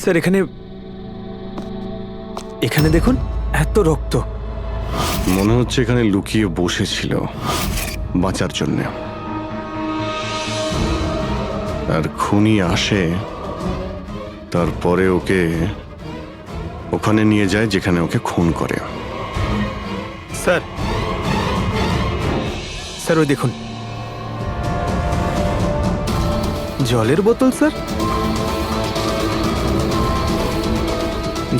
Sir এখানে এখানে দেখুন, এত রক্ত। মনে হচ্ছে এখানে লুকিয়ে বসেছিল বাঁচার জন্য। আর খুনি আসে, তারপরে ওকে ওখানে নিয়ে যায় যেখানে ওকে খুন করে। স্যার স্যার ওই দেখুন, জলের বোতল। স্যার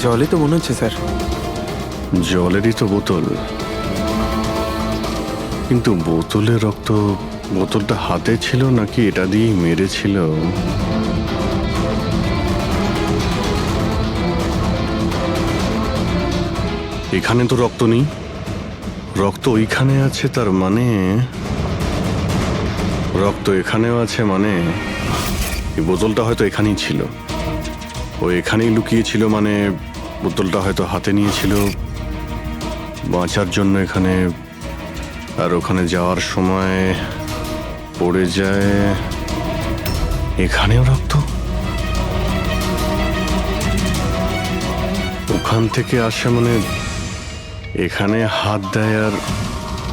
জলই তো মনে হচ্ছে স্যার। জলেরই তো বোতল, কিন্তু বোতলে রক্ত, বোতলটা হাতে ছিল নাকি এটা দিয়েই মেরেছিল? এখানে তো রক্ত নেই, রক্ত ওইখানে আছে, তার মানে রক্ত এখানেও আছে, মানে এই বোতলটা হয়তো এখানেই ছিল, ও এখানেই লুকিয়েছিল, মানে বোতলটা হয়তো হাতে নিয়েছিল বাঁচার জন্য এখানে, আর ওখানে যাওয়ার সময় পড়ে যায়। এখানেও রক্ত, ওখান থেকে আসে, মানে এখানে হাত দেয়। আর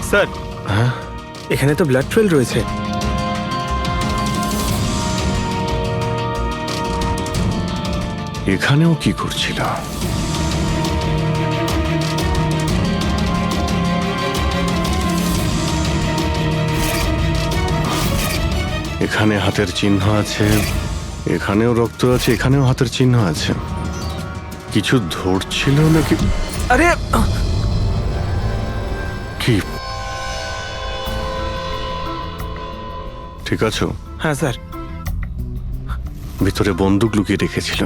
স্যার হ্যাঁ, এখানে তো ব্লাড ট্রেল রয়েছে। এখানেও কি করছিল? এখানে হাতের চিহ্ন আছে, এখানেও রক্ত আছে, এখানেও হাতের চিহ্ন আছে। কিছু ধরছিল নাকি? আরে কি ঠিক আছো? হ্যাঁ স্যার। ভিতরে বন্দুক লুকিয়ে রেখেছিল,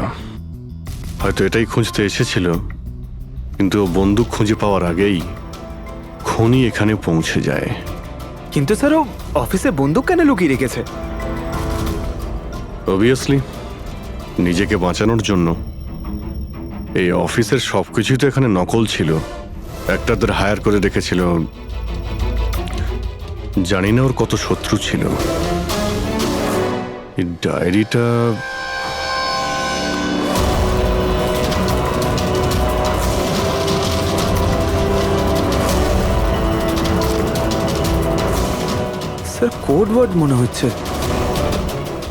হয়তো এটাই খুঁজতে এসেছিল, কিন্তু ও বন্দুক খুঁজে পাওয়ার আগেই খুনি এখানে পৌঁছে যায়। কিন্তু স্যার ও অফিসে বন্দুক কেন লুকিয়ে রেখেছে? অবভিয়াসলি নিজেকে বাঁচানোর জন্য। এই অফিসের সবকিছুই তো এখানে নকল ছিল, একটাদের হায়ার করে রেখেছিল। জানি না ওর কত শত্রু ছিল। এই ডায়েরিটা স্যার কোড ওয়ার্ড মনে হচ্ছে।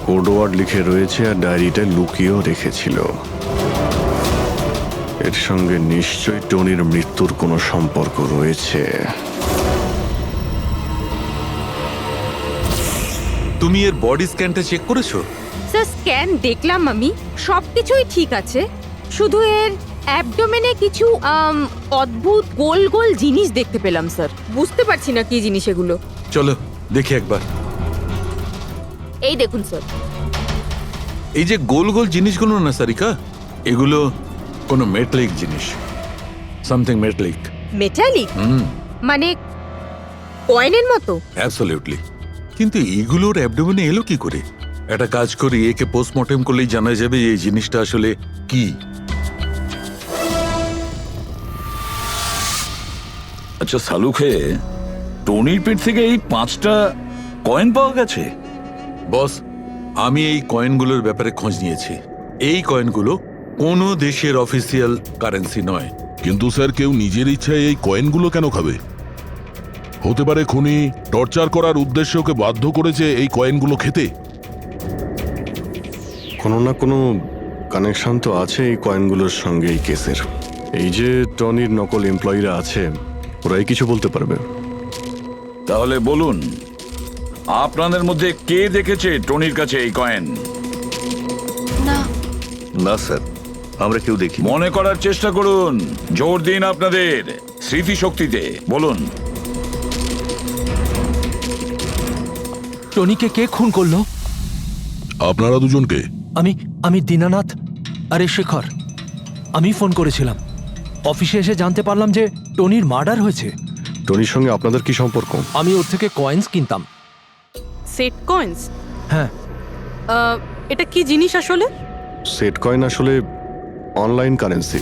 কোড ওয়ার্ড লিখে রয়েছে, আর ডায়েরিটা লুকিয়েও রেখেছিল। এর সঙ্গে নিশ্চয়ই টনির মৃত্যুর কোনো সম্পর্ক রয়েছে। তুমি এর বডি স্ক্যানটা চেক করেছো? স্যার স্ক্যান দেখলাম আমি, সবকিছুই ঠিক আছে, শুধু এর অ্যাবডোমেনে কিছু অদ্ভুত গোল গোল জিনিস দেখতে পেলাম স্যার। বুঝতে পারছি না কি জিনিস এগুলো। চলো দেখি একবার। এই দেখুন স্যার। এই যে গোল গোল জিনিসগুলো না সারিকা, এগুলো কোনো মেটালিক জিনিস, সামথিং মেটালিক। মেটালিক? মানে কয়েনের মতো? অ্যাবসলিউটলি। কিন্তু এইগুলোর অ্যাবডোমেনে এলো কি করে? একটা কাজ করি, একে পোস্টমর্টেম করলেই জানা যাবে এই জিনিসটা আসলে কি। আচ্ছা সালুখে, টনির পেট থেকে এই 5টা কয়েন পাওয়া গেছে? বস, আমি এই কয়েনগুলোর ব্যাপারে খোঁজ নিয়েছি। এই কয়েনগুলো কোনো দেশের অফিসিয়াল কারেন্সি নয়। কিন্তু স্যার, কেউ নিজের ইচ্ছায় এই কয়েনগুলো কেন খাবে? হতে পারে খুনি টর্চার করার উদ্দেশ্যে ওকে বাধ্য করেছে এই কয়েনগুলো খেতে। কোনো না কোনো কানেকশন তো আছে এই কয়েনগুলোর সঙ্গে এই কেসের। এই যে টনির নকল এমপ্লয়িরা আছে, ওরাই কিছু বলতে পারবে। তাহলে বলুন, আপনাদের মধ্যে কে দেখেছে টনির কাছে এই কয়েন? না স্যার, আমরা কেউ দেখি। মনে করার চেষ্টা করুন, জোর দিন আপনাদের স্মৃতিশক্তিতে। বলুন। টনিকে কে খুন করলো? আপনারা দুজনকে? আমি দীনানাথ, আরে শেখর। আমি ফোন করেছিলাম, অফিসে এসে জানতে পারলাম যে টনির মার্ডার হয়েছে। টনির সঙ্গে আপনাদের কি সম্পর্ক? আমি ওর থেকে কয়েন্স কিনতাম। Set coins? হ্যাঁ। এটা কি জিনিস আসলে? সেট কয়েন আসলে অনলাইন কারেন্সি।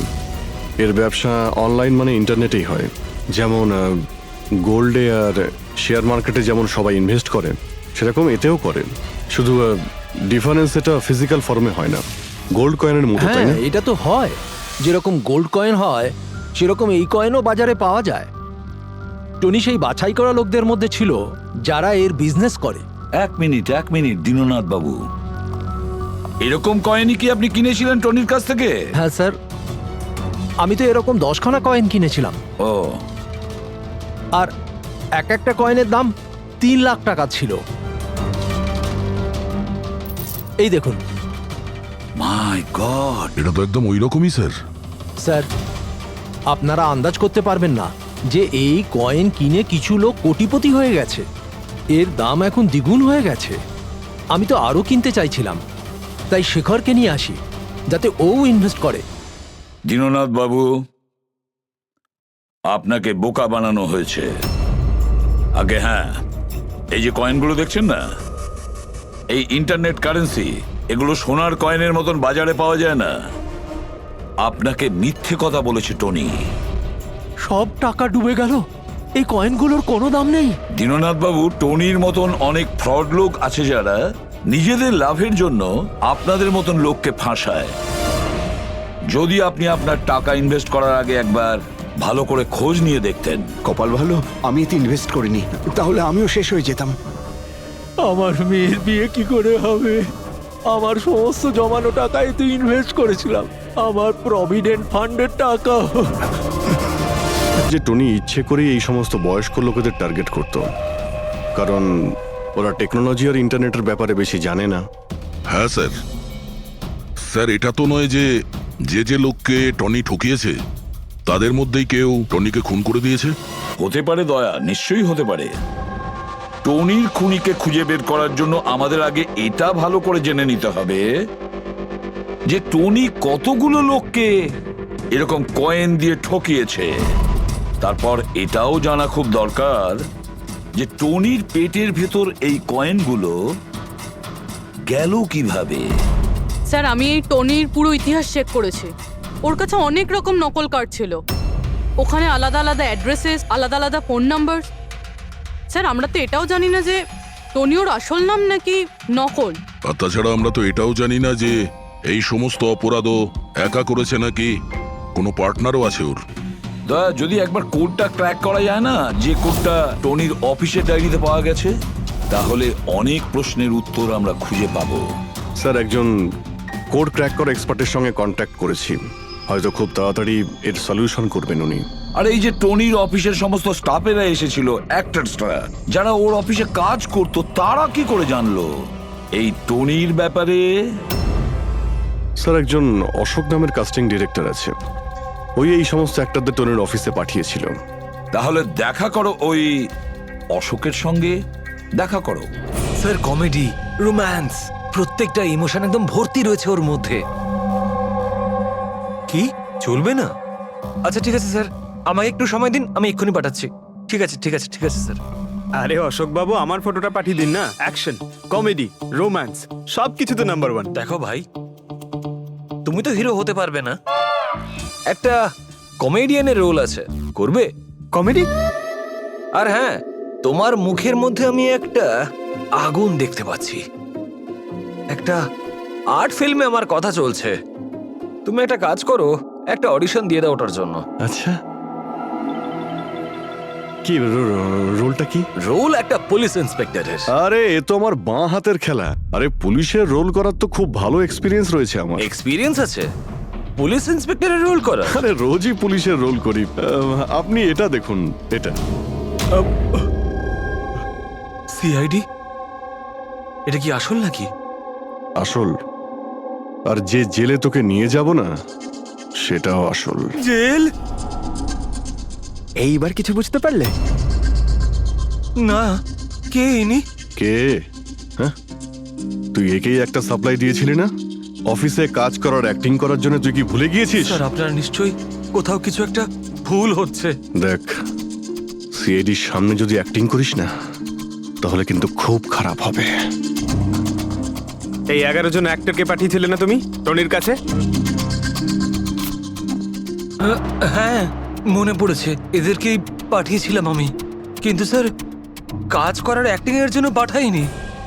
এর ব্যবসা অনলাইন, মানে ইন্টারনেটেই হয়। যেমন গোল্ডে আর শেয়ার মার্কেটে যেমন সবাই ইনভেস্ট করে, সেরকম এতেও করে, শুধু ডিফারেন্স এটা ফিজিক্যাল ফর্মে হয় না। গোল্ড কয়েনের মতো, তাই হ্যাঁ না? এটা তো হয়, যেরকম গোল্ড কয়েন হয় সেরকম এই কয়েনও বাজারে পাওয়া যায়। টনি সেই বাছাই করা লোকদের মধ্যে ছিল যারা এর বিজনেস করে। এক মিনিট দীননাথ বাবু, এরকম কয়েনই কি আপনি কিনেছিলেন টনির কাছ থেকে? হ্যাঁ স্যার, আমি তো এরকম 10খানা কয়েন কিনেছিলাম, ও, আর এক একটা কয়েনের দাম 3 লাখ টাকা ছিল। এই দেখুন মাই গড! এটা তো একদম ওই রকমই স্যার। স্যার, আপনারা আন্দাজ করতে পারবেন না যে এই কয়েন কিনে কিছু লোক কোটিপতি হয়ে গেছে। এর দাম এখন দ্বিগুণ হয়ে গেছে। আমি তো আরও কিনতে চাইছিলাম, তাই শেখরকে নিয়ে আসি যাতে ও ইনভেস্ট করে। দীননাথ বাবু, আপনাকে বোকা বানানো হয়েছে। আগে হ্যাঁ, এই যে কয়েনগুলো দেখছেন না, এই ইন্টারনেট কারেন্সি, এগুলো সোনার কয়েনের মতন বাজারে পাওয়া যায় না। আপনাকে মিথ্যে কথা বলেছে টনি। সব টাকা ডুবে গেল, এই কয়েনগুলোর কোনো দাম নেই। দীননাথ বাবু, টনির মতন অনেক ফ্রড লোক আছে যারা নিজেদের লাভের জন্য আপনাদের মতন লোককে ফাঁসায়। যদি আপনি আপনার টাকা ইনভেস্ট করার আগে একবার ভালো করে খোঁজ নিয়ে দেখতেন। কপাল ভালো আমি এতে ইনভেস্ট করিনি, তাহলে আমিও শেষ হয়ে যেতাম। আমার মেয়ের বিয়ে কি করে হবে? আমার সমস্ত জমানো টাকা এতে ইনভেস্ট করেছিলাম, আমার প্রভিডেন্ট ফান্ডের টাকা। যে টনি ইচ্ছে করে এই সমস্ত বয়স্ক লোকেদের টার্গেট করত, কারণ ওরা টেকনোলজি আর ইন্টারনেটের ব্যাপারে বেশি জানে না। হ্যাঁ স্যার। স্যার, এটা তো নয় যে যে লোককে টনি ঠকিয়েছে তাদের মধ্যেই কেউ টনিকে খুন করে দিয়েছে। হতে পারে দয়া, নিশ্চয়ই হতে পারে। টনির খুনিকে খুঁজে বের করার জন্য আমাদের আগে এটা ভালো করে জেনে নিতে হবে যে টনি কতগুলো লোককে এরকম কয়েন দিয়ে ঠকিয়েছে। তারপর এটাও জানা খুব দরকার যে টনির পেটের ভেতর এই কয়েনগুলো গেল কিভাবে। স্যার, আমি এই টনির পুরো ইতিহাস চেক করেছি। ওর কাছে অনেক রকম নকল কার্ড ছিল, ওখানে আলাদা আলাদা অ্যাড্রেসেস, আলাদা আলাদা ফোন নাম্বার। স্যার, আমরা তো এটাও জানি না যে টনি ওর আসল নাম নাকি নকল। আর তাছাড়া আমরা তো এটাও জানি না যে এই সমস্ত অপরাধও একা করেছে নাকি কোনো পার্টনারও আছে ওর। দয়া, যদি একবার কোডটা ক্র্যাক করা যায় না, যে কোডটা টনির অফিসের ডায়েরিতে পাওয়া গেছে, তাহলে অনেক প্রশ্নের উত্তর আমরা খুঁজে পাবো। স্যার, একজন কোড ক্র্যাক করা এক্সপার্টের সঙ্গে কন্ট্যাক্ট করেছি, হয়তো খুব তাড়াতাড়ি এর সলিউশন করবেন উনি। আর এই যে টনির অফিসের সমস্ত স্টাফেরা এসেছিল, অ্যাক্টরসরা যারা ওর অফিসে কাজ করতো, তারা কি করে জানলো এই টনির ব্যাপারে? স্যার, একজন অশোক নামের কাস্টিং ডিরেক্টর আছে, ওই এই সমস্ত অ্যাক্টরদের টনির অফিসে পাঠিয়েছিল। তাহলে দেখা করো ওই অশোকের সঙ্গে, দেখা করো। স্যার, কমেডি, রোম্যান্স, প্রত্যেকটা ইমোশন একদম ভর্তি রয়েছে ওর মধ্যে। কি চলবে না? আচ্ছা ঠিক আছে স্যার, আমাকে একটু সময় দিন, আমি এক্ষুনি পাঠাচ্ছি। ঠিক আছে ঠিক আছে ঠিক আছে স্যার। আরে অশোক বাবু, আমার ফটোটা পাঠিয়ে দিন না। অ্যাকশন, কমেডি, রোম্যান্স সবকিছু তো নাম্বার 1। দেখো ভাই, তুমি তো হিরো হতে পারবে না, একটা কমেডিয়ানের রোল আছে, করবে? কমেডি? আর হ্যাঁ, তোমার মুখের মধ্যে আমি একটা আগুন দেখতে পাচ্ছি। একটা আর্ট ফিল্মে আমার কথা চলছে, তুমি একটা কাজ করো, একটা অডিশন দিয়ে দাও ওটার জন্য। আচ্ছা, কি রোলটা কি? রোল একটা পুলিশ ইন্সপেক্টরের। আরে এ তো আমার বাঁ হাতের খেলা। আরে পুলিশের রোল করার তো খুব ভালো এক্সপিরিয়েন্স রয়েছে আমার। এক্সপিরিয়েন্স আছে পুলিশ ইন্সপেক্টরের রোল করা? আরে রোজই পুলিশের রোল করি। আপনি এটা দেখুন, এটা সিআইডি? এটা কি আসল নাকি? আসল। আর যে জেলে তোকে নিয়ে যাব না, সেটাও আসল। জেল? এইবার কিছু বুঝতে পারলে? না, কে ইনি? কে? হ্যাঁ, তুই একেই একটা সাপ্লাই দিয়েছিলি না অফিসে কাজ করার, অ্যাক্টিং করার জন্য? তুই কি ভুলে গিয়েছিস? স্যার, আপনার নিশ্চয়ই কোথাও কিছু একটা ভুল হচ্ছে। দেখ, সিআইডির সামনে যদি অ্যাক্টিং করিস না, তাহলে কিন্তু খুব খারাপ হবে। এই 11 জন অ্যাক্টরকে পাঠিয়েছিলে না তুমি টনির কাছে? হ্যাঁ, মনে পড়েছে, এদেরকেই পাঠিয়েছিলাম আমি। কিন্তু স্যার, কাজ করার অ্যাক্টিং এর জন্য পাঠাইনি,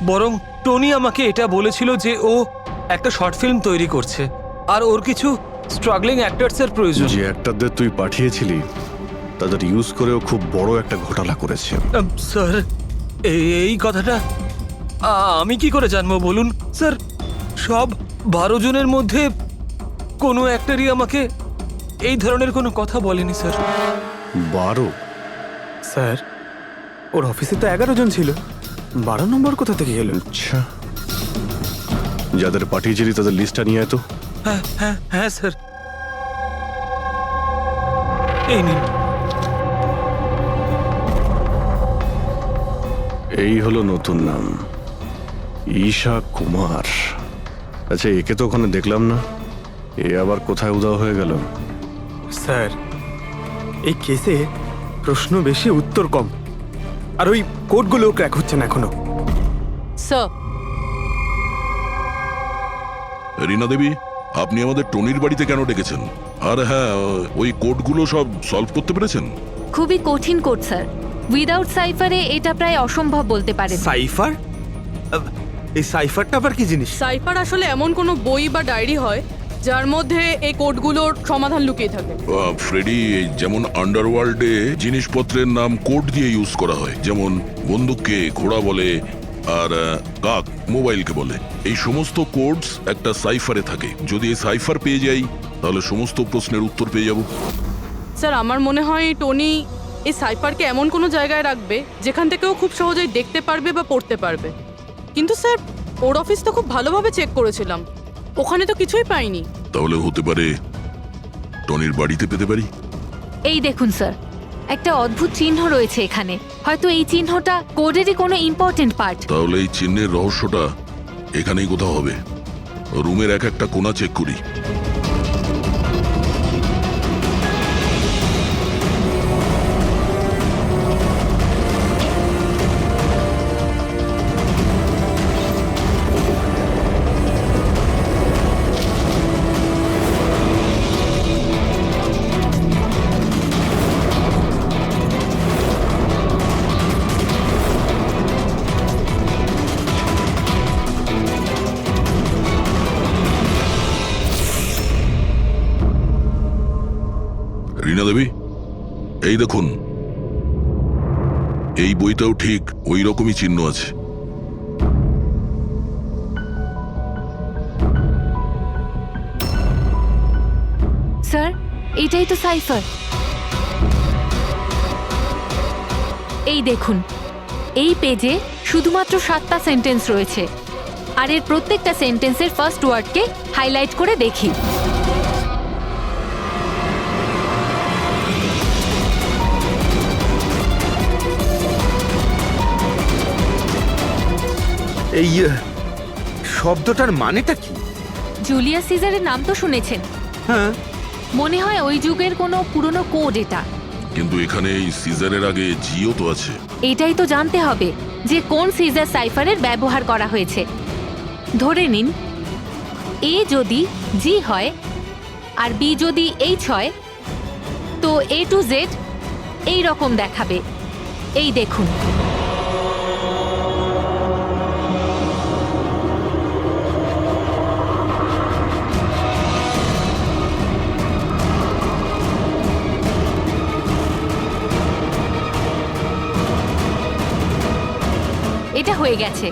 বরং টনি আমাকে এটা বলেছিল যে ও একটা শর্ট ফিল্ম তৈরি করছে, আর ওর কিছু স্ট্রাগলিং অ্যাক্টরসের প্রয়োজন। যে অ্যাক্টরদের তুই পাঠিয়েছিলি তাদের ইউজ করেও খুব বড় একটা ঘোটালা করেছে। স্যার এই কথাটা আমি কি করে জানবো বলুন স্যার? সব 12 জনের মধ্যে কোনো অ্যাক্টরই আমাকে এই ধরনের কোনো কথা বলেনি স্যার। 12? স্যার ওর অফিসে তো 11 জন ছিল, 12 নম্বর কোথা থেকে এলো? আচ্ছা, যাদের পাঠিয়েছিলি তাদের লিস্টটা নিয়ে আয় তো। হ্যাঁ স্যার, এই নিন। এই হলো নতুন নাম, ঈশা কুমার। আচ্ছা, একে তো ওখানে দেখলাম না, এ আবার কোথায় উধাও হয়ে গেল? স্যার এই কেসে প্রশ্ন বেশি উত্তর কম, আর ওই কোডগুলো ক্র্যাক হচ্ছে না এখনো। স্যার, রীনা দেবী, আপনি আমাদের টনির বাড়িতে কেন ডেকেছেন? আর হ্যাঁ, ওই কোডগুলো সব সলভ করতে পেরেছেন? খুবই কঠিন কোড স্যার, উইদাউট সাইফারে এটা প্রায় অসম্ভব বলতে পারেন। সাইফার? এই সাইফারটা আবার কি জিনিস? সাইফার আসলে এমন কোনো বই বা ডায়েরি হয় যার মধ্যে এই কোডগুলোর সমাধান লুকিয়ে থাকে। ফ্রেডি, যেমন আন্ডারওয়ার্ল্ডে জিনিসপত্রের নাম কোড দিয়ে ইউজ করা হয়, যেমন বন্দুককে ঘোড়া বলে আর কাক মোবাইলকে বলে। এই সমস্ত কোডস একটা সাইফারে থাকে। যদি এই সাইফার পেয়ে যাই তাহলে সমস্ত প্রশ্নের উত্তর পেয়ে যাব। স্যার, আমার মনে হয় টনি এই সাইফারকে এমন কোনো জায়গায় রাখবে যেখান থেকে ও খুব সহজেই দেখতে পারবে বা পড়তে পারবে। কিন্তু স্যার, ওর অফিস তো খুব ভালোভাবে চেক করেছিলাম, ওখানে তো কিছুই পাইনি। তাহলে হতে পারে টনির বাড়িতে পেতে পারি। এই দেখুন স্যার, একটা অদ্ভুত চিহ্ন রয়েছে এখানে, হয়তো এই চিহ্নটা কোডেরই কোনো ইম্পর্টেন্ট পার্ট। তাহলে এই চিহ্নের রহস্যটা এখানেই কোথাও হবে। রুমের এক একটা কোণা চেক করি। রীনা দেবী, এই দেখুন, এই বইটাও ঠিক ওই রকমই চিহ্ন আছে। স্যার, এটাই তো সাইফার। এই দেখুন, এই পেজে শুধুমাত্র 7টা সেন্টেন্স রয়েছে, আর এর প্রত্যেকটা সেন্টেন্সের ফার্স্ট ওয়ার্ডকে হাইলাইট করে দেখি। এই শব্দটার মানেটা কি? জুলিয়াস সিজারের নাম তো শুনেছেন? হ্যাঁ। মনে হয় ওই যুগের কোনো পুরনো কোড এটা। কিন্তু এখানে এই সিজারের আগে জিও তো আছে। এটাই তো জানতে হবে যে কোন সিজার সাইফারের ব্যবহার করা হয়েছে। ধরে নিন, এ যদি জি হয় আর বি যদি এইচ হয়, তো এ টু জেড এই রকম দেখাবে। এই দেখুন, এটা হয়ে গেছে।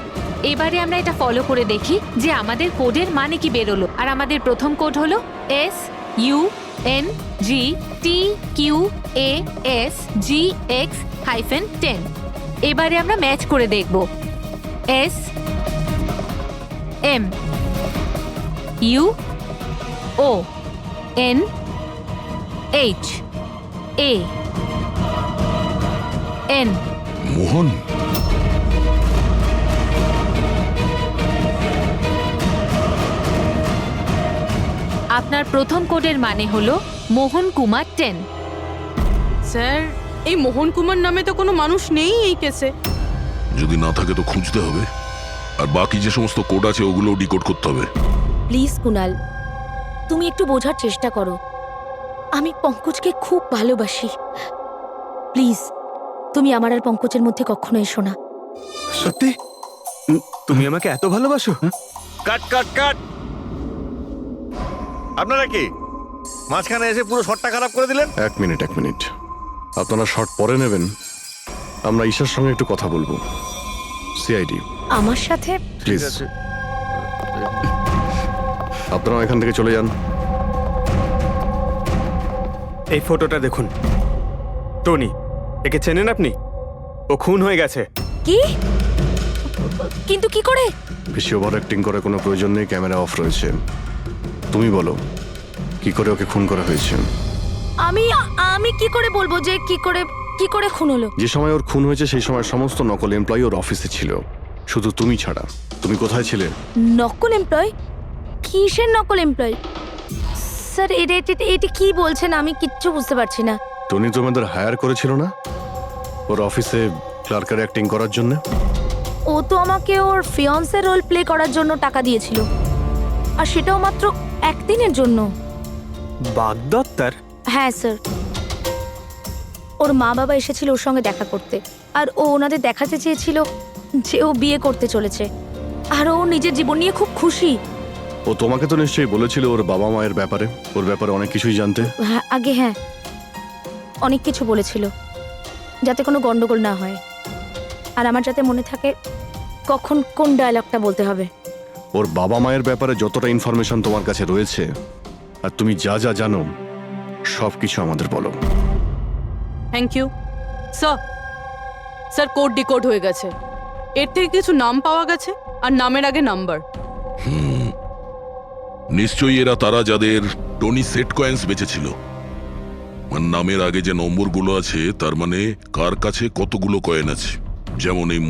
এবারে আমরা এটা ফলো করে দেখি যে আমাদের কোডের মানে কি বেরোলো। আর আমাদের প্রথম কোড হলো SUNGTQAS-GX-10। এবারে আমরা ম্যাচ করে দেখব। SMUONHAN। মোহন, আপনার প্রথম কোডের মানে হলো মোহন কুমার 10। স্যার, এই মোহন কুমার নামে তো কোনো মানুষ নেই এই কেসে। যদি না থাকে তো খুঁজতে হবে, আর বাকি যে সমস্ত কোড আছে ওগুলো ডিকোড করতে হবে। প্লিজ কুনাল, তুমি একটু বোঝার চেষ্টা করো। আমি পঙ্কজকে খুব ভালোবাসি। প্লিজ, তুমি আমার আর পঙ্কজের মধ্যে কখনো এসো না। সত্যি? তুমি আমাকে এত ভালোবাসো? কাট কাট কাট। আপনারা কি মাঝখানে এসে পুরো শটটা খারাপ করে দিলেন? এক মিনিট আপনারা শর্ট পরে নেবেন, আমরা ঈশার সঙ্গে একটু কথা বলবো। সিআইডি আমার সাথে? প্লিজ আপনারা এখান থেকে চলে যান। এই ফটোটা দেখুন, টনি, একে চেনেন আপনি? ও খুন হয়ে গেছে। কি? কিন্তু কি করে? বেশি ওভার অ্যাক্টিং করার কোনো প্রয়োজন নেই, ক্যামেরা অফ রয়েছে। তুমি বলো কি করে ওকে খুন করা হয়েছে? আমি কি করে বলবো যে কি করে খুন হলো? যে সময় ওর খুন হয়েছে সেই সময় সমস্ত নকল এমপ্লয়ি ওর অফিসে ছিল, শুধু তুমি ছাড়া। তুমি কোথায় ছিলে? নকল এমপ্লয়? কিসের নকল এমপ্লয়? স্যার এটা কি বলছেন? আমি কিচ্ছু বুঝতে পারছি না। টনি তোমাদের হায়ার করেছিল না ওর অফিসে ক্লার্কের অ্যাক্টিং করার জন্য? ও তো আমাকে ওর ফিয়ান্সে রোল প্লে করার জন্য টাকা দিয়েছিল, আর সেটাও মাত্র একদিনের জন্য। বাগদত্তার? হ্যাঁ স্যার, ওর মা বাবা এসেছিল ওর সঙ্গে দেখা করতে, আর ও ওনাদের দেখাতে চেয়েছিল যে ও বিয়ে করতে চলেছে, আর ও নিজের জীবন নিয়ে খুব খুশি। ও তোমাকে তো নিশ্চয়ই বলেছিল ওর বাবা মায়ের ব্যাপারে, ওর ব্যাপারে অনেক কিছুই জানতে। হ্যাঁ অনেক কিছু বলেছিল, যাতে কোনো গন্ডগোল না হয়, আর আমার যাতে মনে থাকে কখন কোন ডায়লগটা বলতে হবে। ওর বাবা মায়ের ব্যাপারে যতটা ইনফরমেশন তোমার কাছে রয়েছে আর তুমি যা যা জানো সব কিছু আমাদের বলো। Thank you sir. Code decode হয়ে গেছে, এর থেকে কিছু নাম পাওয়া গেছে, আর নামের আগে নাম্বার। নিশ্চয়ই এরা তারা যাদের টনি সেট কয়েন্স বেঁচেছিল। আর নামের আগে যে নম্বরগুলো আছে তার মানে কার কাছে কতগুলো কয়েন আছে। যেমন এই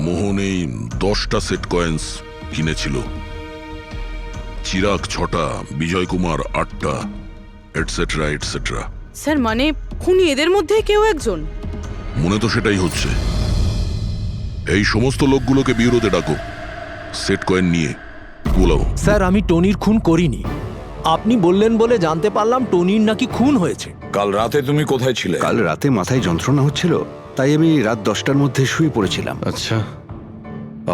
মোহন এই 10টা সেট কয়েন্স কিনেছিল, চিরাগ 6টা, বিজয় কুমার 8টা, এটসেট্রা এটসেট্রা। স্যার মানে খুনি এদের মধ্যে কেউ একজন? মনে তো সেটাই হচ্ছে। এই সমস্ত লোকগুলোকে বিউরোতে ডাকো, সেট কয়েন নিয়ে বলাও। স্যার আমি টনির খুন করিনি। আপনি বললেন বলে জানতে পারলাম টনির নাকি খুন হয়েছে। কাল রাতে তুমি কোথায় ছিলে? কাল রাতে মাথায় যন্ত্রণা হচ্ছিল, তাই আমি রাত 10টার মধ্যে শুয়ে পড়েছিলাম। আচ্ছা,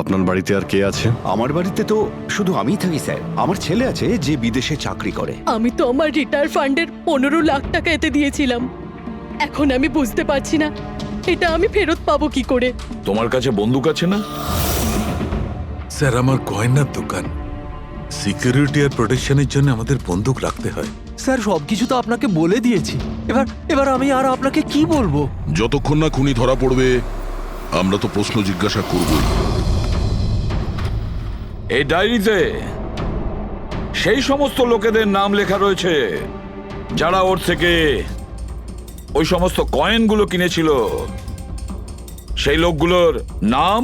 আপনার বাড়িতে আর কে আছে? আমার বাড়িতে তো শুধু আমিই থাকি স্যার। আমার ছেলে আছে যে বিদেশে চাকরি করে। আমি তো আমার রিটায়ার ফান্ডের 15 লাখ টাকা এতে দিয়েছিলাম। এখন আমি বুঝতে পারছি না এটা আমি ফেরত পাবো কি করে। তোমার কাছে বন্দুক আছে না? স্যার, আমার গয়নার দোকান, সিকিউরিটি আর প্রোটেকশনের জন্য আমাদের বন্দুক রাখতে হয়। স্যার সবকিছু তো আপনাকে বলে দিয়েছি, এবার আমি আর আপনাকে কি বলবো? যতক্ষণ না খুনি ধরা পড়বে আমরা তো প্রশ্ন জিজ্ঞাসা করবই। এই ডায়েরিতে সেই সমস্ত লোকেদের নাম লেখা রয়েছে যারা ওর থেকে ওই সমস্ত কয়েনগুলো কিনেছিল। সেই লোকগুলোর নাম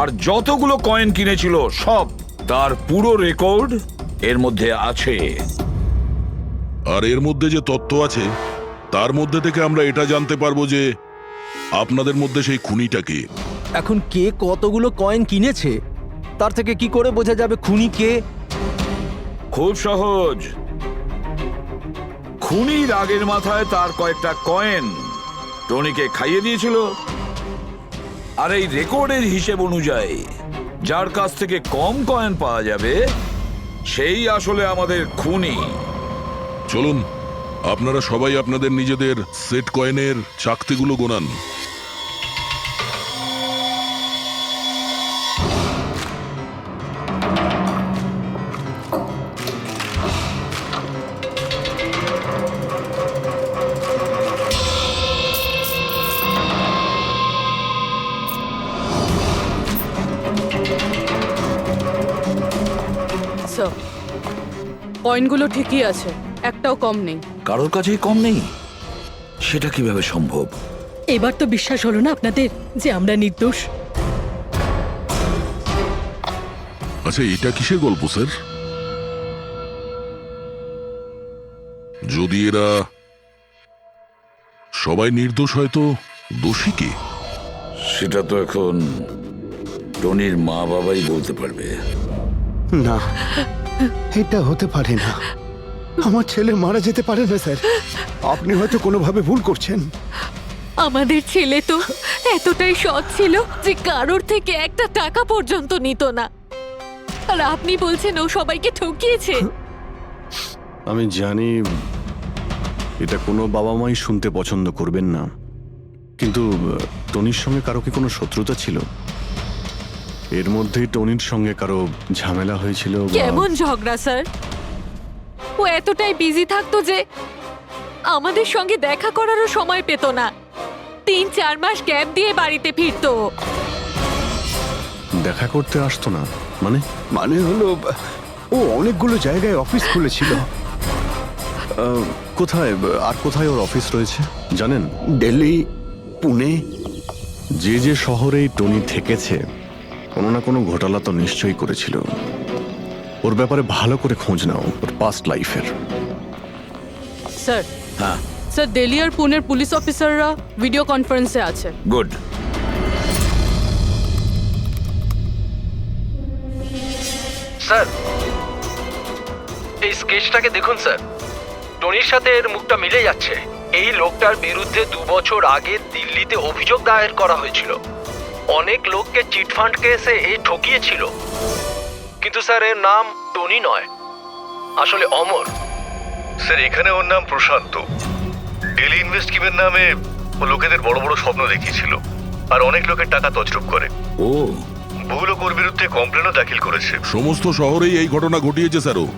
আর যতগুলো কয়েন কিনেছিল সব, তার পুরো রেকর্ড এর মধ্যে আছে। আর এর মধ্যে যে তথ্য আছে তার মধ্যে থেকে আমরা এটা জানতে পারবো যে আপনাদের মধ্যে সেই খুনিটা কে। এখন কে কতগুলো কয়েন কিনেছে তার থেকে কি করে বোঝা যাবে খুনি কে? খুব সহজ। খুনি রাগের মাথায় তার কয়েকটা কয়েন টনিকে খাইয়ে দিয়েছিল, আর এই রেকর্ডের হিসেব অনুযায়ী যার কাছ থেকে কম কয়েন পাওয়া যাবে সেই আসলে আমাদের খুনি। চলুন আপনারা সবাই আপনাদের নিজেদের সেট কয়েনের চাকতিগুলো গোনান। স্যার কয়েনগুলো ঠিকই আছে, একটাও কম নেই। কারোর কাছেই কম নেই? সেটা কিভাবে সম্ভব? এবার তো বিশ্বাস হলো না আপনাদের যে আমরা নির্দোষ? আচ্ছা, এটা কিসের গল্প স্যার? যদি এরা সবাই নির্দোষ হয় তো দোষী কে? সেটা তো এখন টনির মা বাবাই বলতে পারবে। না, এটা হতে পারে না। আমার ছেলে মারা যেতে পারে না স্যার। আপনি হয়তো কোনোভাবে ভুল করছেন। আমাদের ছেলে তো এতটাই সৎ ছিল যে কারোর থেকে একটা টাকা পর্যন্ত নিত না, আর আপনি বলছেন ও সবাইকে ঠকিয়েছে? আমি জানি এটা কোনো বাবা মাই শুনতে পছন্দ করবেন না, কিন্তু টনির সঙ্গে কারো কি কোনো শত্রুতা ছিল? এর মধ্যেই টনির সঙ্গে কারো ঝামেলা হয়েছিল বা- কেমন ঝগড়া স্যার? ও এতটাই বিজি থাকতো যে আমাদের সঙ্গে দেখা করারও সময় পেত না। 3-4 মাস গ্যাপ দিয়ে বাড়িতে ফিরতো। দেখা করতে আসতো না মানে? মানে হলো ও অনেকগুলো জায়গায় অফিস খুলেছিল। কোথায় আর কোথায় ওর অফিস রয়েছে জানেন? দিল্লি, পুনে। যে যে শহরেই টনি থেকেছে কোনো না কোনো ঘোটালা তো নিশ্চয়ই করেছিল। ওর ব্যাপারে ভালো করে খোঁজ নাও, ওর পাস্ট লাইফের। স্যার, হ্যাঁ, স্যার দিল্লি আর পুনের পুলিশ অফিসাররা ভিডিও কনফারেন্সে আছে। গুড। স্যার, এই স্কেচটাকে দেখুন স্যার। টনির সাথে এর মুখটা মিলে যাচ্ছে। এই লোকটার বিরুদ্ধে 2 বছর আগে দিল্লিতে অভিযোগ দায়ের করা হয়েছিল। অনেক লোককে চিটফান্ড কেসে এই ঠকিয়েছিল। কিন্তু স্যার এর নাম টনি নয়, আসলে অমর। স্যার এখানে ওর নাম প্রশান্ত। ডেলি ইনভেস্ট স্কিমের নামে ও লোকেদের বড় বড় স্বপ্ন দেখিয়েছিল আর অনেক লোকের টাকা তছরূপ করে। ও, বহু লোক ওর বিরুদ্ধে কমপ্লেনও দাখিল করেছে। সমস্ত শহরেই এই ঘটনা ঘটিয়েছে স্যারও।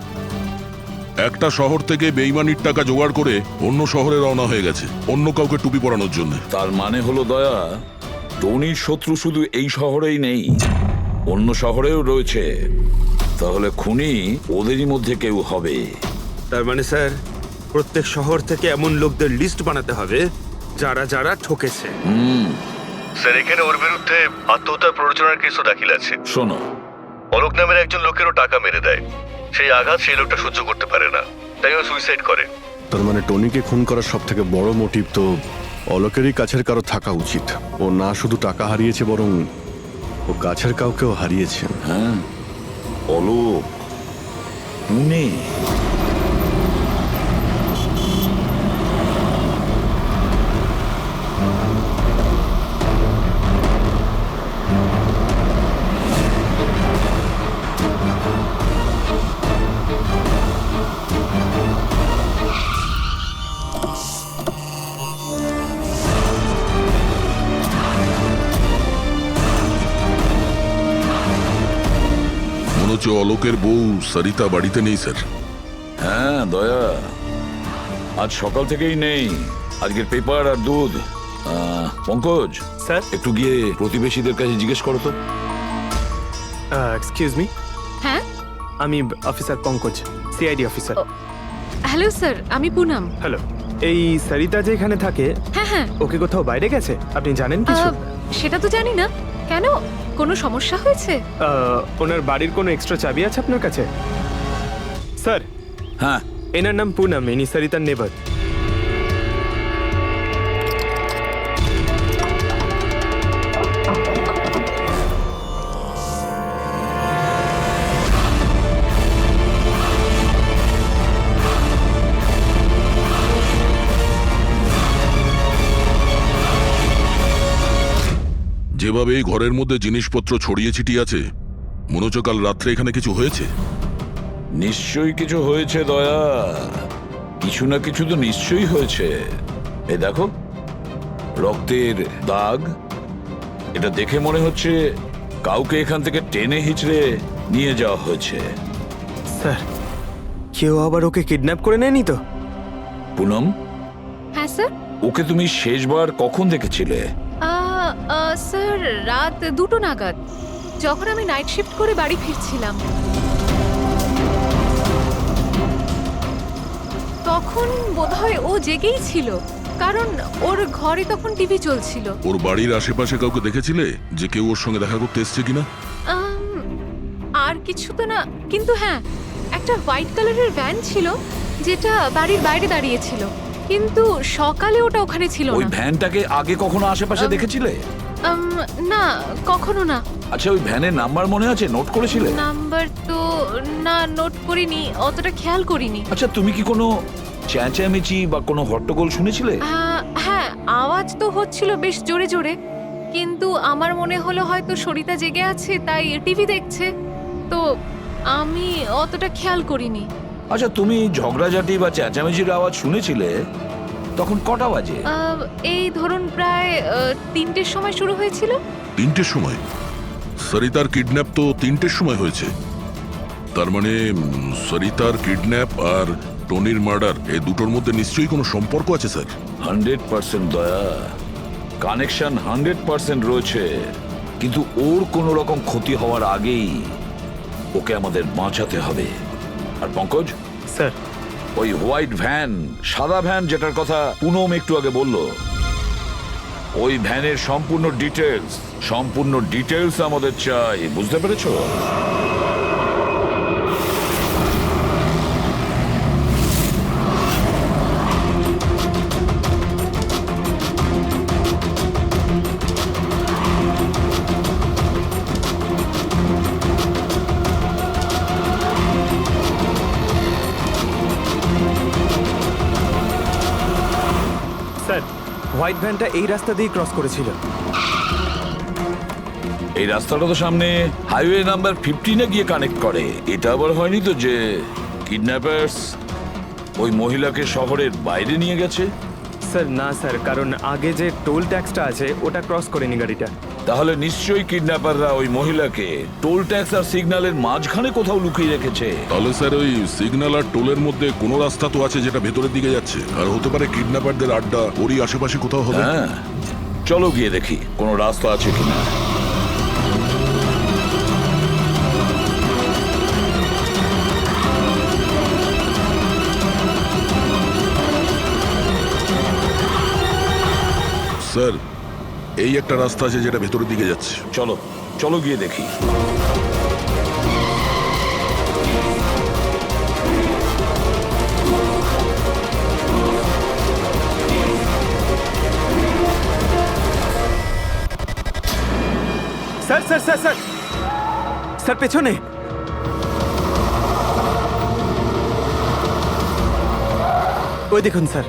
একটা শহর থেকে বেইমানির টাকা জোগাড় করে অন্য শহরে রওনা হয়ে গেছে অন্য কাউকে টুপি পরানোর জন্য। তার মানে হলো দয়া, টনির শত্রু শুধু এই শহরেই নেই, অন্য শহরেও রয়েছে। তাহলে খুনি ওদেরই মধ্যে কেউ হবে। তার মানে স্যার প্রত্যেক শহর থেকে এমন লোকদের লিস্ট বানাতে হবে যারা যারা ঠকেছে। স্যার এখানে ওর বিরুদ্ধে আত্মহত্যা প্ররোচনার কেসও দাখিল আছে। শোনো, অলোক নামের একজন লোকেরও টাকা মেরে দেয়। সেই আঘাত সেই লোকটা সহ্য করতে পারে না, তাই ও সুইসাইড করে। তার মানে টনিকে খুন করার সব থেকে বড় মোটিভ তো অলোকেরই কাছের কারো থাকা উচিত। ও না শুধু টাকা হারিয়েছে, বরং ও কাছের কাউকেও হারিয়েছে। হ্যাঁ, অলোক, পুনে। মনে হচ্ছে অলোকের বউ সরিতা বাড়িতে নেই স্যার। হ্যাঁ দয়া, আজ সকাল থেকেই নেই। আজকের পেপার আর দুধ। পঙ্কজ স্যার, একটু গিয়ে প্রতিবেশীদের কাছে জিজ্ঞেস করো তো। Excuse me. হ্যাঁ, আমি officer Pankaj, CID officer. Hello sir, আমি পুনম। হ্যালো। এই সরিতা যে এখানে থাকে, হ্যাঁ হ্যাঁ, ওকে কোথাও বাইরে গেছে আপনি জানেন কিছু? সেটা তো জানি না। কেন, কোনো সমস্যা হয়েছে? ওনার বাড়ির কোনো এক্সট্রা চাবি আছে আপনার কাছে? স্যার, হ্যাঁ, এনার নাম পুনম, ইনি সরিতার নেবার। যেভাবে এই ঘরের মধ্যে জিনিসপত্র ছড়িয়ে ছিটিয়ে আছে মনে হচ্ছে কাল রাত্রে এখানে কিছু হয়েছে। নিশ্চয়ই কিছু হয়েছে দয়া, কিছু না কিছু তো নিশ্চয়ই হয়েছে। এ দেখো, রক্তের দাগ। এটা দেখে মনে হচ্ছে কাউকে এখান থেকে টেনে হিচড়ে নিয়ে যাওয়া হয়েছে। স্যার, কেউ আবার ওকে কিডন্যাপ করে নেয়নি তো? পুনম, হ্যাঁ স্যার। ওকে তুমি শেষবার কখন দেখেছিলে? স্যার রাত 2টো নাগাদ, যখন আমি নাইট শিফট করে বাড়ি ফিরছিলাম। তখন বোধহয় ও জেগেই ছিল, কারণ ওর ঘরে তখন টিভি চলছিল। ওর বাড়ির আশেপাশে কাউকে দেখেছিলে যে কেউ ওর সঙ্গে দেখা করতে এসছে কিনা? আর কিছু তো না, কিন্তু হ্যাঁ, একটা হোয়াইট কালারের ভ্যান ছিল যেটা বাড়ির বাইরে দাঁড়িয়েছিল, কিন্তু সকালে ওটা ওখানে ছিল ওই না। ভ্যানটাকে আগে কখনো আশেপাশে দেখেছিলে? না, কখনো না। আচ্ছা, ওই ভ্যানের নাম্বার মনে আছে? নোট করেছিলে? নাম্বার তো না, নোট করিনি, অতটা খেয়াল করিনি। আচ্ছা, তুমি কি কোনো চেঁচামেচি বা কোনো হট্টগোল শুনেছিলে? হ্যাঁ, আওয়াজ তো হচ্ছিল বেশ জোরে জোরে, কিন্তু আমার মনে হলো হয়তো সরিতা জেগে আছে তাই টিভি দেখছে, তো আমি অতটা খেয়াল করিনি। আচ্ছা, তুমি ঝগড়াঝাটি বা চেঁচামেচির আওয়াজ শুনেছিলে তখন কটা বাজে? এই ধরুন প্রায় 3টের সময় শুরু হয়েছিল। 3টের সময়? সরিতার কিডন্যাপ তো 3টের সময় হয়েছে। তার মানে সরিতার কিডন্যাপ আর টনির মার্ডার এই দুটোর মধ্যে নিশ্চয়ই কোনো সম্পর্ক আছে স্যার। 100% দয়া, কানেকশন 100% রয়েছে, কিন্তু ওর কোনো রকম ক্ষতি হওয়ার আগেই ওকে আমাদের বাঁচাতে হবে। আর পঙ্কজ স্যার, ওই হোয়াইট ভ্যান, সাদা ভ্যান যেটার কথা পুনম একটু আগে বলল, ওই ভ্যানের সম্পূর্ণ ডিটেলস আমাদের চাই, বুঝতে পেরেছো? স্যার, হোয়াইট ভ্যানটা এই রাস্তা দিয়ে ক্রস করেছিল। এই রাস্তাটা তো সামনে হাইওয়ে নাম্বার 15-এ গিয়ে কানেক্ট করে। এটা আবার হয়নি তো যে কিডন্যাপার্স ওই মহিলাকে শহরের বাইরে নিয়ে গেছে? স্যার না স্যার, কারণ আগে যে টোল ট্যাক্সটা আছে ওটা ক্রস করেনি গাড়িটা। তাহলে নিশ্চয়ই কিডন্যাপাররা ওই মহিলাকে টোল ট্যাক্স আর সিগন্যালের মাঝখানে কোথাও লুকিয়ে রেখেছে। তাহলে স্যার ওই সিগন্যাল আর টোলের মধ্যে কোনো রাস্তা তো আছে যেটা ভেতরের দিকে যাচ্ছে, আর হতে পারে কিডন্যাপারদের আড্ডা ওরই আশেপাশে কোথাও হবে। হ্যাঁ, চলো গিয়ে দেখি কোনো রাস্তা আছে কিনা। স্যার, এই একটা রাস্তা আছে যেটা ভেতরের দিকে যাচ্ছে। চলো চলো গিয়ে দেখি। Sir sir sir sir sir, পেছনে। ওই দেখুন স্যার।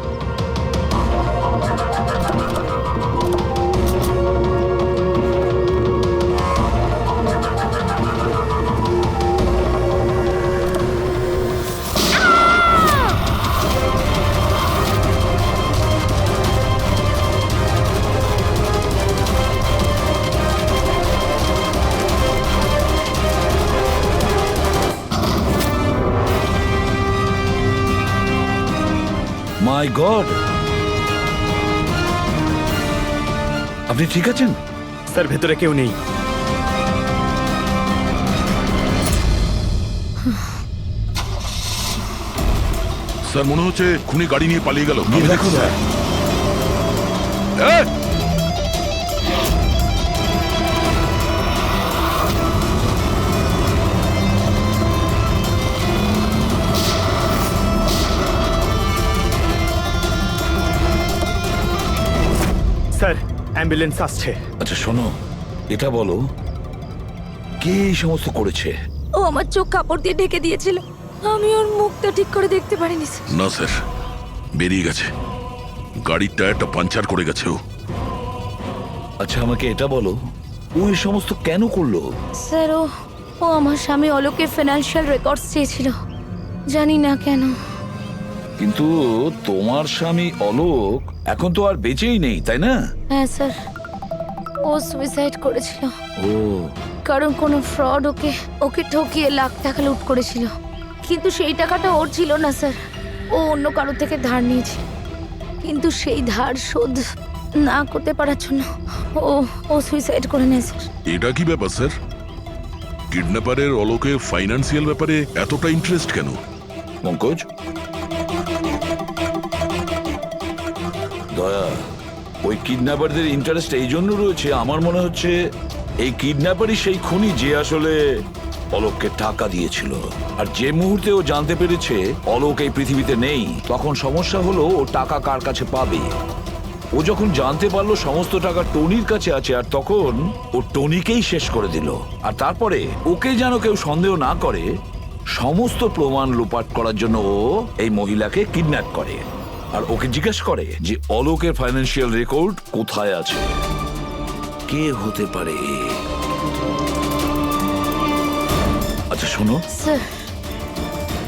মাই গড, আপনি ঠিক আছেন? স্যার, ভেতরে কেউ নেই। স্যার, মনে হচ্ছে খুনি গাড়ি নিয়ে পালিয়ে গেল। দেখো স্যার। স্যার, অ্যাম্বুলেন্স আসছে। আচ্ছা শোনো, এটা বলো কে এই সমস্ত করেছে? ও আমার চোখ কাপড় দিয়ে ঢেকে দিয়েছিল, আমি ওর মুখটা ঠিক করে দেখতে পারিনি স্যার। না স্যার, বেরিয়ে গেছে, গাড়ির টায়ারটা পাঞ্চার করে গেছে ও। আচ্ছা আমাকে এটা বলো, ও এই সমস্ত কেন করলো? স্যার, ও আমার স্বামী অলোকের ফিনান্সিয়াল রেকর্ডস চেয়েছিল, জানি না কেন। কিন্তু তোমার স্বামী অলোক এখন তো আর বেঁচেই নেই, তাই না? হ্যাঁ স্যার, ও সুইসাইড করেছিল। ও, কারণ কোনো ফ্রড ওকে ঠকিয়ে লাখ টাকা লুট করেছিল, কিন্তু সেই টাকাটা ওর ছিল না স্যার, ও অন্য কারো থেকে ধার নিয়েছিল, কিন্তু সেই ধার শোধ না করতে পারার জন্য ও সুইসাইড করে নেয় স্যার। এটা কি ব্যাপার স্যার? কিডন্যাপারের অলোকে ফাইন্যান্সিয়াল ব্যাপারে এতটা ইন্টারেস্ট কেন? পঙ্কজ, দয়া, ওই কিডন্যাপারদের ইন্টারেস্ট এই জন্য রয়েছে, আমার মনে হচ্ছে এই কিডন্যাপারই সেই খুনি যে আসলে অলোককে টাকা দিয়েছিল। আর যে মুহূর্তে ও জানতে পেরেছে অলোক এই পৃথিবীতে নেই, তখন সমস্যা হলো ও টাকা কার কাছে পাবে। ও যখন জানতে পারলো সমস্ত টাকা টনির কাছে আছে, আর তখন ও টনিকেই শেষ করে দিল। আর তারপরে ওকে যেন কেউ সন্দেহ না করে, সমস্ত প্রমাণ লোপাট করার জন্য ও এই মহিলাকে কিডন্যাপ করে, আর ওকে জিজ্ঞেস করে যে অলোকের ফাইন্যান্সিয়াল রেকর্ড কোথায় আছে। কে হতে পারে? আচ্ছা শোনো, স্যার,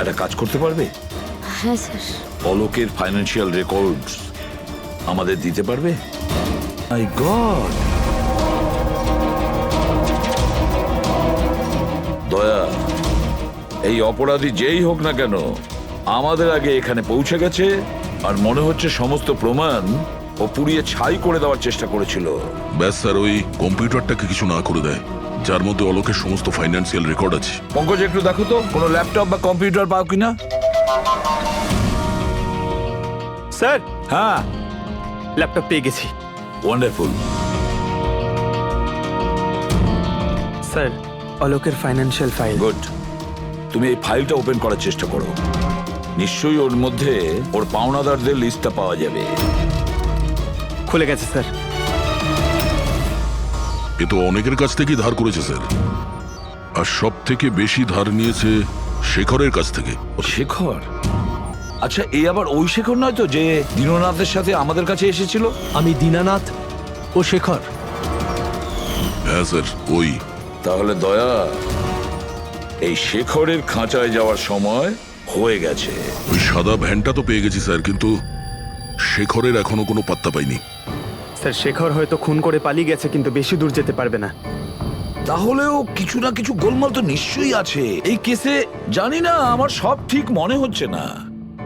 একটা কাজ করতে পারবে? হ্যাঁ স্যার। অলোকের ফাইন্যান্সিয়াল রেকর্ডস আমাদের দিতে পারবে? মাই গড! দয়া, এই অপরাধী যেই হোক না কেন আমাদের আগে এখানে পৌঁছে গেছে, আর মনে হচ্ছে সমস্ত প্রমাণ ও পুড়িয়ে ছাই করে দেওয়ার চেষ্টা করেছিল। ব্যাস স্যার, ওই কম্পিউটারটাকে কিছু না করে দেয় যার মধ্যে অলোকের সমস্ত ফাইন্যান্সিয়াল রেকর্ড আছে। পঙ্কজ, একটু দেখো তো কোনো ল্যাপটপ বা কম্পিউটার পাও কিনা। স্যার, হ্যাঁ, ল্যাপটপ পেয়ে গেছি। ওয়ান্ডারফুল। স্যার, অলোকের ফাইন্যান্সিয়াল ফাইল। গুড। তুমি এই ফাইলটা ওপেন করার চেষ্টা করো। নিশ্চয়ই ওর মধ্যে ওর পাওনাদারদের লিস্টটা পাওয়া যাবে। খুলে গেছে স্যার। এ তো অনেকের কাছ থেকেই ধার করেছে স্যার, আর সব থেকে বেশি ধার নিয়েছে শেখরের কাছ থেকে। শেখর? আচ্ছা, এই আবার ওই শেখর নয় তো যে দীননাথের সাথে আমাদের কাছে এসেছিল? আমি দীনানাথ ও শেখর। হ্যাঁ স্যার, ওই। তাহলে দয়া, এই শেখরের খাঁচায় যাওয়ার সময় হয়ে গেছে। ওই সাদা ভ্যানটা তো পেয়ে গেছি স্যার, কিন্তু শেখরের এখনো কোনো পাত্তা পাইনি। স্যার, শেখর হয়তো খুন করে পালিয়ে গেছে, কিন্তু বেশি দূর যেতে পারবে না। তাহলেও কিছু না কিছু গোলমাল তো নিশ্চয়ই আছে এই কেসে। জানি না, আমার সব ঠিক মনে হচ্ছে না।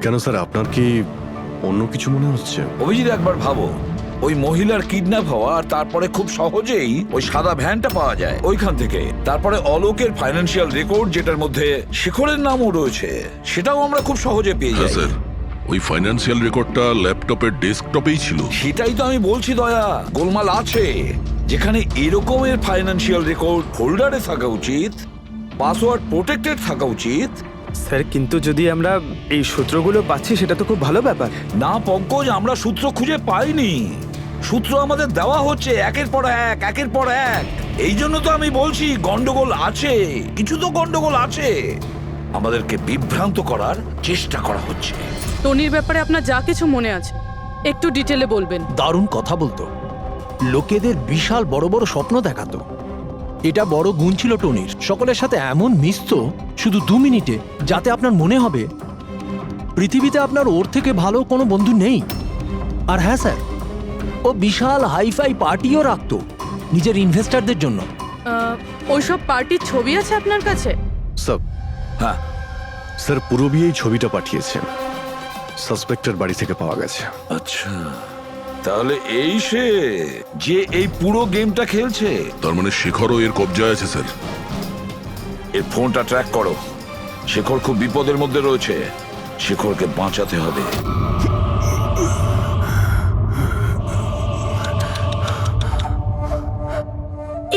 কেন স্যার, আপনার কি অন্য কিছু মনে হচ্ছে? অভিজিৎ, একবার ভাবো, ওই মহিলার কিডন্যাপ হওয়া আর তারপরে খুব সহজেই ওই সাদা ভ্যানটা পাওয়া যায় ওইখান থেকে, তারপরে অলোকের ফাইন্যান্সিয়াল রেকর্ড যেটার মধ্যে শেখরের নামও রয়েছে, সেটাও আমরা খুব সহজে পেয়ে হ্যাঁ যাই। স্যার, ওই ফাইন্যান্সিয়াল রেকর্ডটা ল্যাপটপের ডেস্কটপেই ছিল। সেটাই তো আমি বলছি দয়া, গোলমাল আছে। যেখানে এরকমের ফাইন্যান্সিয়াল রেকর্ড ফোল্ডারে থাকা উচিত, পাসওয়ার্ড প্রোটেক্টেড থাকা উচিত। স্যার, কিন্তু যদি আমরা এই সূত্রগুলো পাচ্ছি সেটা তো খুব ভালো ব্যাপার। না পঙ্কজ, আমরা সূত্র খুঁজে পাইনি। সূত্র আমাদের দেওয়া হচ্ছে একের পর এক, একের পর এক। এই জন্য তো আমি বলছি গন্ডগোল আছে, কিছু তো গন্ডগোল আছে। আমাদেরকে বিভ্রান্ত করার চেষ্টা করা হচ্ছে। টনির ব্যাপারে আপনার যা কিছু মনে আছে একটু ডিটেলে বলবেন। দারুণ কথা বলতো, লোকেদের বিশাল বড় বড় স্বপ্ন দেখাতো। এটা বড় গুণ ছিল টনির, সকলের সাথে এমন মিশতো শুধু 2 মিনিটে, যাতে আপনার মনে হবে পৃথিবীতে আপনার ওর থেকে ভালো কোনো বন্ধু নেই। আর হ্যাঁ স্যার, ও বিশাল হাইফাই পার্টিও রাখতো নিজের ইনভেস্টরদের জন্য। ওইসব পার্টির ছবি আছে আপনার কাছে? স্যার, হ্যাঁ স্যার, পুরবী এই ছবিটা পাঠিয়েছেন, সাসপেক্টের বাড়ি থেকে পাওয়া গেছে। আচ্ছা, তাহলে এই সে যে এই পুরো গেমটা খেলছে। তার মানে শেখরও এর কবজায় আছে স্যার। এর ফোনটা ট্র্যাক করো। শেখর খুব বিপদের মধ্যে রয়েছে, শেখরকে বাঁচাতে হবে।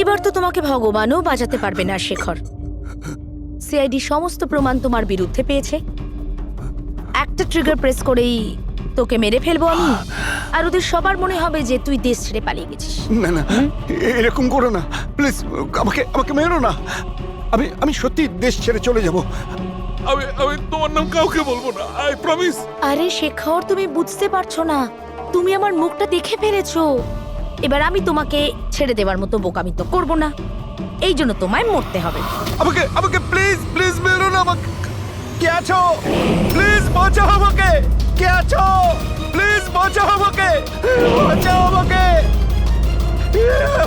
এবার তো তোমাকে ভগবানও বাঁচাতে পারবে না শেখর। সিআইডি সমস্ত প্রমাণ তোমার বিরুদ্ধে পেয়েছে। একটা ট্রিগার প্রেস করেই তোকে মেরে ফেলবো আমি, আর ওদের সবার মনে হবে যে তুই দেশ ছেড়ে পালিয়ে গেছিস। না না, এরকম করো না প্লিজ, আমাকে আমাকে মেরো না। আমি সত্যি দেশ ছেড়ে চলে যাব। আমি তোমার নাম কাউকে বলবো না, আই প্রমিস। আরে শেখর, তুমি বুঝতে পারছো না, তুমি আমার মুখটা দেখে ফেলেছো। এবার আমি তোমাকে ছেড়ে দেওয়ার মতো বোকামি তো করবো না, এই জন্য তোমায় মরতে হবে। আমাকে প্লিজ প্লিজ মেরো না। আমাকে কে আছো? প্লিজ বাঁচাও আমাকে। কে আছো? প্লিজ বাঁচাও আমাকে, বাঁচাও আমাকে,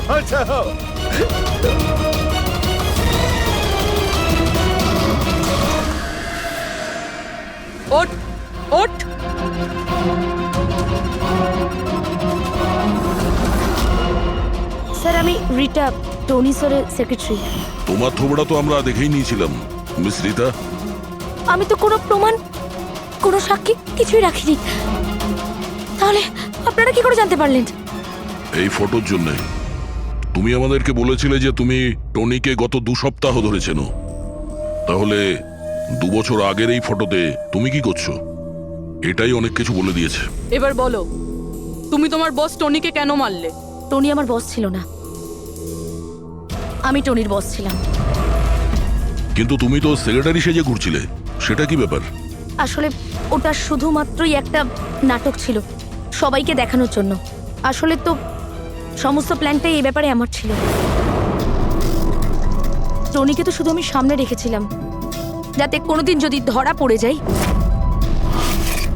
বাঁচাও। ওঠ ওঠ। স্যার, আমি রিটা, টনি স্যারের সেক্রেটারি। তোমার থোবড়া তো আমরা দেখেই নিয়েছিলাম মিস রিতা। আমি তো কোনো প্রমাণ, কোনো সাক্ষী কিছুই রাখিনি। তাহলে আপনারা কি করে জানতে পারলেন? এই ফটোর জন্য তুমি আমাদেরকে বলেছিলে যে তুমি টনিকে গত 2 সপ্তাহ ধরে চেনো। তাহলে 2 বছর আগের এই ফটোতে তুমি কি করছো? এটাই অনেক কিছু বলে দিয়েছে। এবার বলো, তুমি তোমার বস টনিকে কেন মারলে? টনি আমার বস ছিল না, আমি টনির বস ছিলাম। কিন্তু তুমি তো সেক্রেটারি সেজে ঘুরছিলে, সেটা কি ব্যাপার? আসলে ওটা শুধুমাত্রই একটা নাটক ছিল, সবাইকে দেখানোর জন্য। আসলে তো সমস্ত প্ল্যানটাই এই ব্যাপারে আমার ছিল। টনিকে তো শুধু আমি সামনে রেখেছিলাম, যাতে কোনোদিন যদি ধরা পড়ে যাই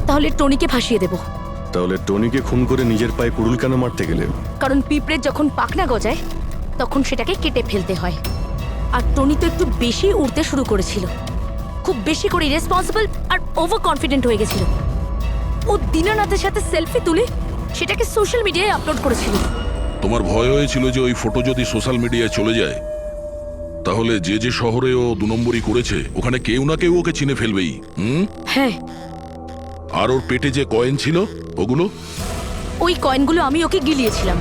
তাহলে টনিকে ফাঁসিয়ে দেব। তাহলে টনিকে খুন করে নিজের পায়ে কুড়ুল কেন মারতে গেলে? কারণ পিঁপড়ের যখন পাখনা গজায় তখন সেটাকে কেটে ফেলতে হয়। আর টনি তো একটু বেশি উড়তে শুরু করেছিল, খুব বেশি করে রেসপন্সিবল আর ওভার কনফিডেন্ট হয়ে গেছিল। ও দীনানাথের সাথে সেলফি তুলে সেটাকে সোশ্যাল মিডিয়ায় আপলোড করেছিল। তোমার ভয় হয়েছিল যে ওই ফটো যদি সোশ্যাল মিডিয়ায় চলে যায় তাহলে যে যে শহরে ও 2 নম্বরই করেছে ওখানে কেউ না কেউ ওকে চিনে ফেলবেই। হ্যাঁ, আর ওর পেটে যে কয়েন ছিল ওগুলো? ওই কয়েনগুলো আমি ওকে গিলিয়েছিলাম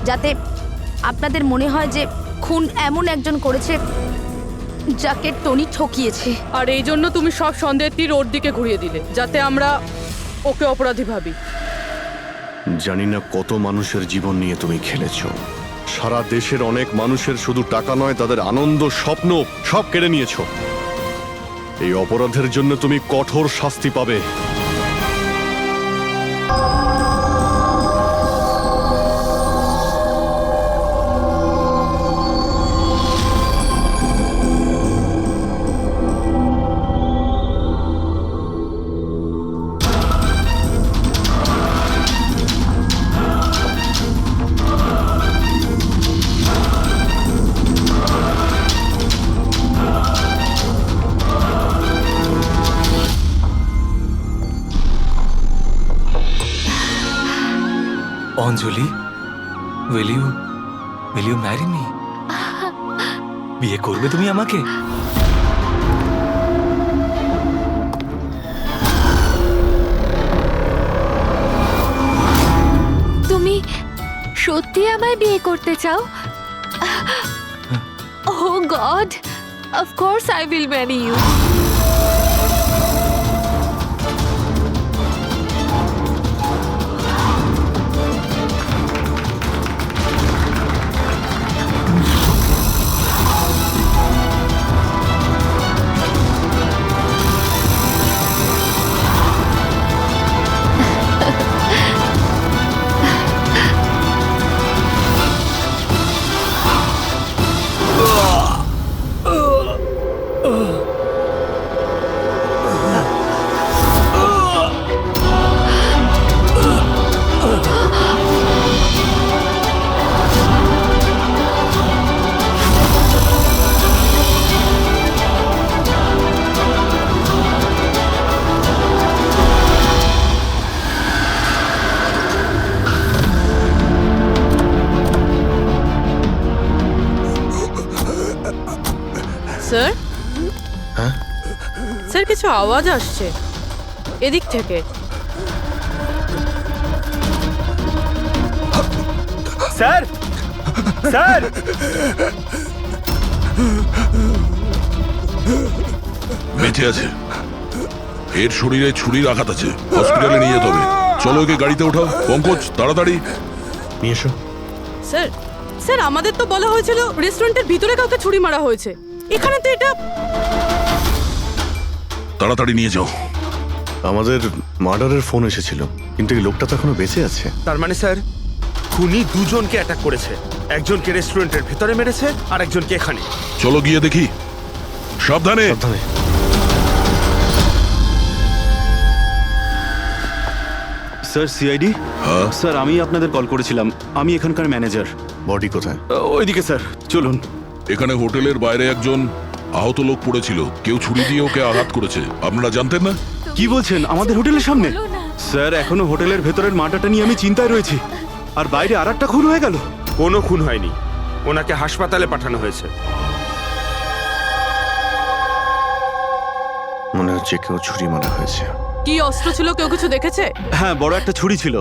যাতে আপনাদের মনে হয় যে খুন এমন একজন করেছে যাকে টনি ঠকিয়েছে। আর এই জন্য তুমি সব সন্দেহের তীর ওর দিকে ঘুরিয়ে দিলে, যাতে আমরা ওকে অপরাধী ভাবি। জানি না কত মানুষের জীবন নিয়ে তুমি খেলেছো। সারা দেশের অনেক মানুষের শুধু টাকা নয়, তাদের আনন্দ, স্বপ্ন সব কেড়ে নিয়েছো। এই অপরাধের জন্য তুমি কঠোর শাস্তি পাবে। অঞ্জলি, will you marry me? বিয়ে করবে তুমি আমাকে? তুমি সত্যি আমায় বিয়ে করতে চাও? Oh God, of course I will marry you. Sir, sir কিছু আওয়াজ আসছে এদিক থেকে। স্যার, স্যার, বেঁচে আছে। এর শরীরে ছুরির আঘাত আছে, হসপিটালে নিয়ে যেতে হবে। চলো ওকে গাড়িতে ওঠাও। পঙ্কজ, তাড়াতাড়ি নিয়ে এসো। স্যার, স্যার আমাদের তো বলা হয়েছিল রেস্টুরেন্টের ভিতরে কাউকে ছুরি মারা হয়েছে, এখানে তো এটা। তাড়াতাড়ি নিয়ে যাও। আমাদের মার্ডারের ফোন এসেছিল, কিন্তু এই লোকটা তো এখনো বেঁচে আছে। তার মানে স্যার খুনি দুজনকে অ্যাটাক করেছে, একজনকে রেস্টুরেন্টের ভেতরে মেরেছে আর একজনকে এখানে। চলো গিয়ে দেখি। সাবধানে। সাবধানে। Sir, CID. স্যার, আমি আপনাদের কল করেছিলাম। আমি এখানকার ম্যানেজার। বডি কোথায়? ওইদিকে স্যার, চলুন। এখানে হোটেলের বাইরে একজন আহত লোক পড়েছিল, কেউ ছুরি দিয়ে ওকে আঘাত করেছে। আপনারা জানতেন না? কি বলছেন? আমাদের হোটেলের সামনে? স্যার, এখনো হোটেলের ভেতরের মার্ডারটা নিয়ে আমি চিন্তায় রয়েছি। আর বাইরে আর একটা খুন হয়ে গেল। কোনো খুন হয়নি, ওনাকে হাসপাতালে পাঠানো হয়েছে। মনে হচ্ছে কেউ ছুরি মারা হয়েছে। কি অস্ত্র ছিল, কেউ কিছু দেখেছে? হ্যাঁ, বড় একটা ছুরি ছিল,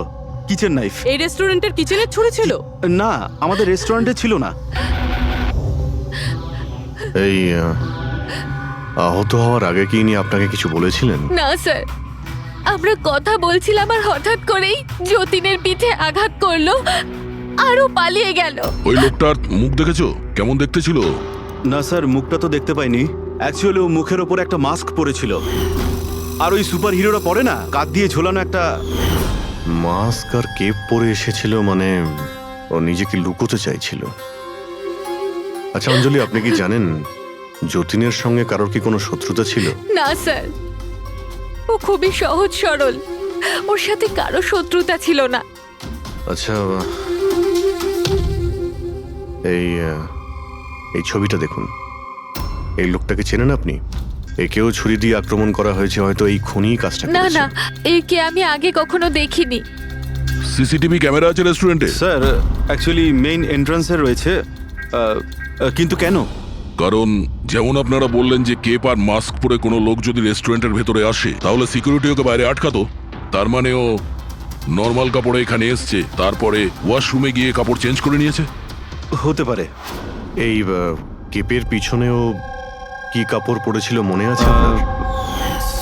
কিচেন নাইফ। এই রেস্টুরেন্টের কিচেনের ছুরি ছিল? না, আমাদের রেস্টুরেন্টে ছিল না। এই আহত হওয়ার আগে কি ইনি আপনাকে কিছু বলেছিলেন? না স্যার, আমরা কথা বলছিলাম আর হঠাৎ করেই যতীনের পিঠে আঘাত করলো আরও পালিয়ে গেল। ওই লোকটার মুখ দেখেছো? কেমন দেখতে ছিল? না স্যার, মুখটা তো দেখতে পাইনি। অ্যাকচুয়ালি ও মুখের ওপর একটা মাস্ক পরেছিল। আর ওই সুপার হিরোরা পরে না, কাঁধ দিয়ে ঝোলানো একটা মাস্ক আর কেপ পরে এসেছিল, মানে ও নিজেকে লুকোতে চাইছিল। আচ্ছা অঞ্জলি, আপনি কি জানেন যতীনের সঙ্গে কারোর কি কোনো শত্রুতা ছিল? না স্যার, ও খুবই সহজ সরল, ওর সাথে কারো শত্রুতা ছিল না। আচ্ছা, এই ছবিটা দেখুন। এই লোকটাকে চেনেন আপনি? একেও ছুরি দিয়ে আক্রমণ করা হয়েছে, হয়তো এই খুনি কাজটা না করেছে। না, একে আমি আগে কখনো দেখিনি। সিসিটিভি ক্যামেরা আছে রেস্টুরেন্টে? স্যার অ্যাকচুয়ালি মেইন এন্ট্রান্সে রয়েছে, কিন্তু কেন? কারণ যেমন আপনারা বললেন যে কেপ আর মাস্ক পরে কোনো লোক যদি রেস্টুরেন্টের ভেতরে আসে তাহলে সিকিউরিটি ওকে বাইরে আটকাতো। তার মানে ও নর্মাল কাপড়ে এখানে এসছে, তারপরে ওয়াশরুমে গিয়ে কাপড় চেঞ্জ করে নিয়েছে। হতে পারে। এই কেপের পিছনেও কি কাপড় পরেছিল মনে আছে আপনার?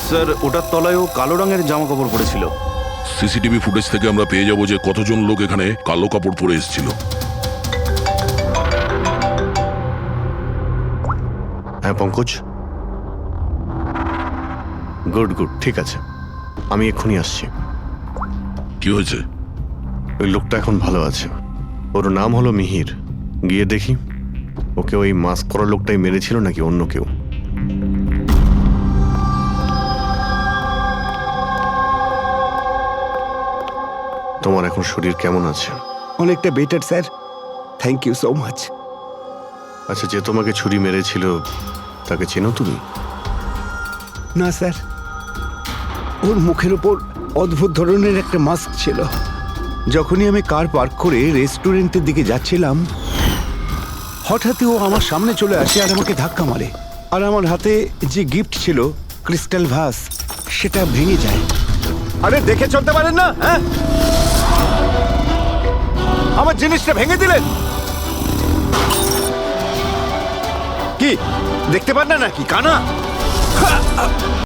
স্যার ওটার তলায় ও কালো রঙের জামা কাপড় পরেছিল। সিসিটিভি ফুটেজ থেকে আমরা পেয়ে যাবো যে কতজন লোক এখানে কালো কাপড় পরে এসেছিল। হ্যাঁ পঙ্কজ, গুড গুড, ঠিক আছে, আমি এক্ষুনি আসছি। কি হয়েছে? ওই লোকটা এখন ভালো আছে, ওর নাম হলো মিহির। গিয়ে দেখি ওকে ওই মাস্ক পরা লোকটাই মেরেছিল নাকি অন্য কেউ। তোমার এখন শরীর কেমন আছে? অনেকটা better sir, thank you so much. আচ্ছা, যে তোমাকে ছুরি মেরেছিল তাকে চেনো তুমি? না স্যার, ওর মুখের ওপর অদ্ভুত ধরনের একটা মাস্ক ছিল। যখনই আমি কার পার্ক করে রেস্টুরেন্টের দিকে যাচ্ছিলাম, হঠাৎই ও আমার সামনে চলে আসে আর আমাকে ধাক্কা মারে, আর আমার হাতে যে গিফট ছিল ক্রিস্টাল ভাস, সেটা ভেঙে যায়। আরে দেখে চলতে পারেন না? হ্যাঁ, আমার জিনিসটা ভেঙে দিলেন। কি দেখতে পান না নাকি কানা?